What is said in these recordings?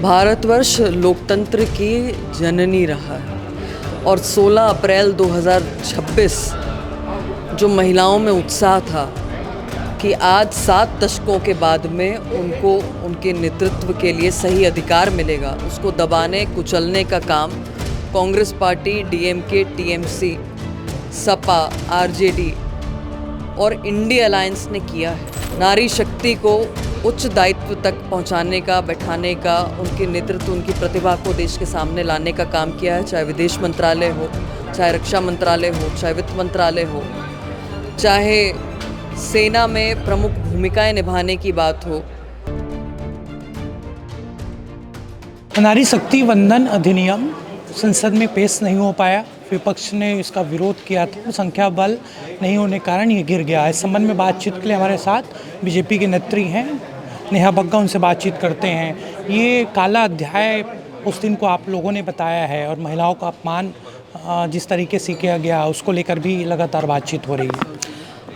भारतवर्ष लोकतंत्र की जननी रहा है और 16 अप्रैल 2026 जो महिलाओं में उत्साह था कि आज 7 दशकों के बाद में उनको उनके नेतृत्व के लिए सही अधिकार मिलेगा, उसको दबाने कुचलने का काम Congress party, DMK, TMC, Sapa, RJD और इंडिया अलायंस ने किया है। नारी शक्ति को उच्च दायित्व तक पहुंचाने का, बैठाने का, उनके नेतृत्व, उनकी प्रतिभा को देश के सामने लाने का काम किया है। चाहे विदेश मंत्रालय हो, चाहे रक्षा मंत्रालय हो, चाहे वित्त मंत्रालय हो, चाहे सेना में प्रमुख भूमिकाएं निभाने की बात हो। नारी शक्ति वंदन अधिनियम संसद में पेश नहीं हो पाया। विपक्ष ने इसका विरोध किया था, संख्या बल नहीं होने के कारण ये गिर गया। इस संबंध में बातचीत के लिए हमारे साथ बीजेपी के नेत्री हैं नेहा बग्गा, उनसे बातचीत करते हैं। ये काला अध्याय उस दिन को आप लोगों ने बताया है और महिलाओं का अपमान जिस तरीके से किया गया उसको लेकर भी लगातार बातचीत हो रही है।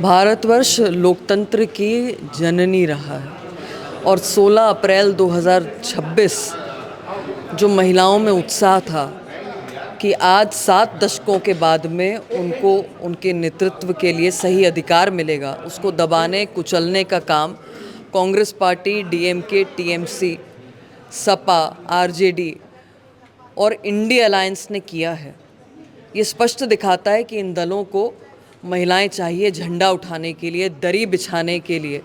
भारतवर्ष लोकतंत्र की जननी रहा है और 16 अप्रैल 2026 जो महिलाओं में उत्साह था कि आज 7 दशकों के बाद में उनको उनके नेतृत्व के लिए सही अधिकार मिलेगा, उसको दबाने कुचलने का काम Congress party, DMK, TMC, Sapa, RJD और इंडिया अलायंस ने किया है। ये स्पष्ट दिखाता है कि इन दलों को महिलाएं चाहिए झंडा उठाने के लिए, दरी बिछाने के लिए,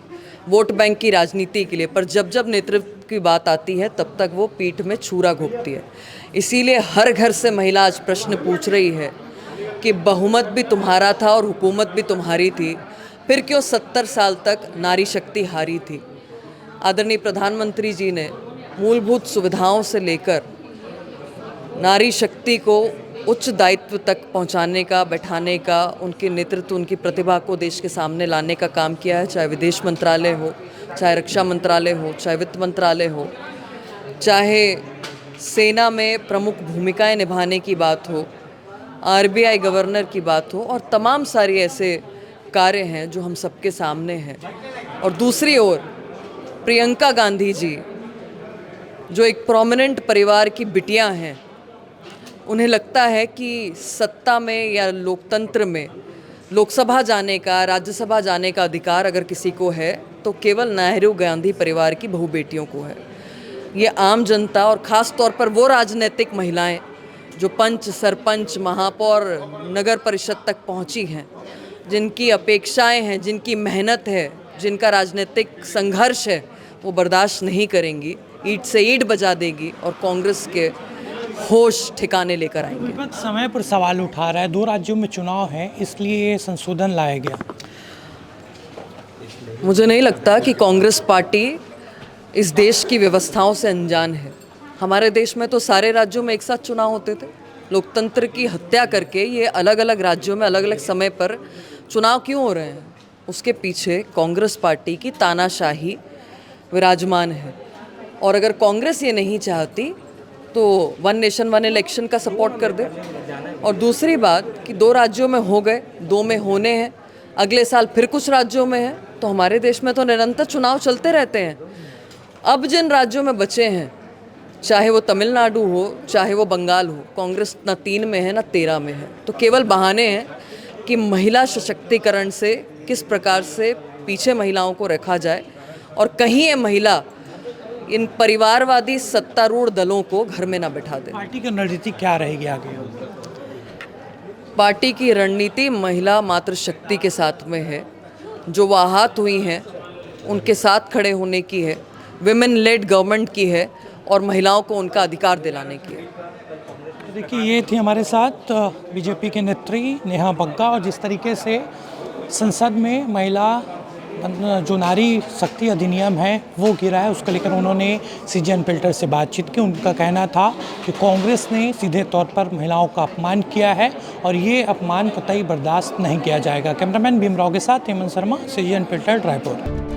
वोट बैंक की राजनीति के लिए, पर जब जब नेतृत्व की बात आती है तब तक वो पीठ में छुरा घोंपती है। इसीलिए हर घर से महिला आज प्रश्न पूछ रही है कि बहुमत भी तुम्हारा था और हुकूमत भी तुम्हारी थी, फिर क्यों 70 साल तक नारी शक्ति हारी थी। आदरणीय प्रधानमंत्री जी ने मूलभूत सुविधाओं से लेकर नारी शक्ति को उच्च दायित्व तक पहुंचाने का, बैठाने का, उनके नेतृत्व, उनकी प्रतिभा को देश के सामने लाने का काम किया है। चाहे विदेश मंत्रालय हो, चाहे रक्षा मंत्रालय हो, चाहे वित्त मंत्रालय हो, चाहे सेना में प्रमुख भूमिकाएं निभाने की बात हो, आरबीआई गवर्नर की बात हो, और तमाम सारे ऐसे कार्य हैं जो हम सबके सामने हैं। और दूसरी ओर प्रियंका गांधी जी जो एक प्रोमिनेंट परिवार की बिटियां हैं, उन्हें लगता है कि सत्ता में या लोकतंत्र में लोकसभा जाने का, राज्यसभा जाने का अधिकार अगर किसी को है तो केवल नेहरू गांधी परिवार की बहू बेटियों को है। ये आम जनता और ख़ास तौर पर वो राजनीतिक महिलाएं जो पंच, सरपंच, महापौर, नगर परिषद तक पहुंची हैं, जिनकी अपेक्षाएं हैं, जिनकी मेहनत है, जिनका राजनीतिक संघर्ष है, वो बर्दाश्त नहीं करेंगी, ईंट से ईंट बजा देगी और कांग्रेस के होश ठिकाने लेकर आएंगे। विपक्ष समय पर सवाल उठा रहा है, 2 राज्यों में चुनाव है, इसलिए संशोधन लाया गया। मुझे नहीं लगता कि कांग्रेस पार्टी इस देश की व्यवस्थाओं से अनजान है। हमारे देश में तो सारे राज्यों में एक साथ चुनाव होते थे। लोकतंत्र की हत्या करके ये अलग अलग राज्यों में अलग अलग समय पर चुनाव क्यों हो रहे हैं? उसके पीछे कांग्रेस पार्टी की तानाशाही विराजमान है। और अगर कांग्रेस ये नहीं चाहती तो 1 नेशन 1 इलेक्शन का सपोर्ट कर दे। और दूसरी बात कि 2 राज्यों में हो गए, 2 में होने हैं, अगले साल फिर कुछ राज्यों में है, तो हमारे देश में तो निरंतर चुनाव चलते रहते हैं। अब जिन राज्यों में बचे हैं, चाहे वो तमिलनाडु हो, चाहे वो बंगाल हो, कांग्रेस न 3 में है न 13 में है। तो केवल बहाने हैं कि महिला सशक्तिकरण से किस प्रकार से पीछे महिलाओं को रखा जाए और कहीं ये महिला इन परिवारवादी सत्तारूढ़ दलों को घर में ना बैठा दे। पार्टी की रणनीति क्या रहेगी आगे? पार्टी की रणनीति महिला मातृशक्ति के साथ में है, जो वो आहत हुई हैं उनके साथ खड़े होने की है, विमेन लेड गवर्नमेंट की है और महिलाओं को उनका अधिकार दिलाने की है। देखिए, ये थी हमारे साथ बीजेपी के नेत्री नेहा बग्गा, और जिस तरीके से संसद में महिला जो नारी शक्ति अधिनियम है वो गिरा है, उसको लेकर उन्होंने सीजन फिल्टर से बातचीत की। उनका कहना था कि कांग्रेस ने सीधे तौर पर महिलाओं का अपमान किया है और ये अपमान कतई बर्दाश्त नहीं किया जाएगा। कैमरामैन भीमराव के साथ हेमंत शर्मा, सीजन फिल्टर, रायपुर।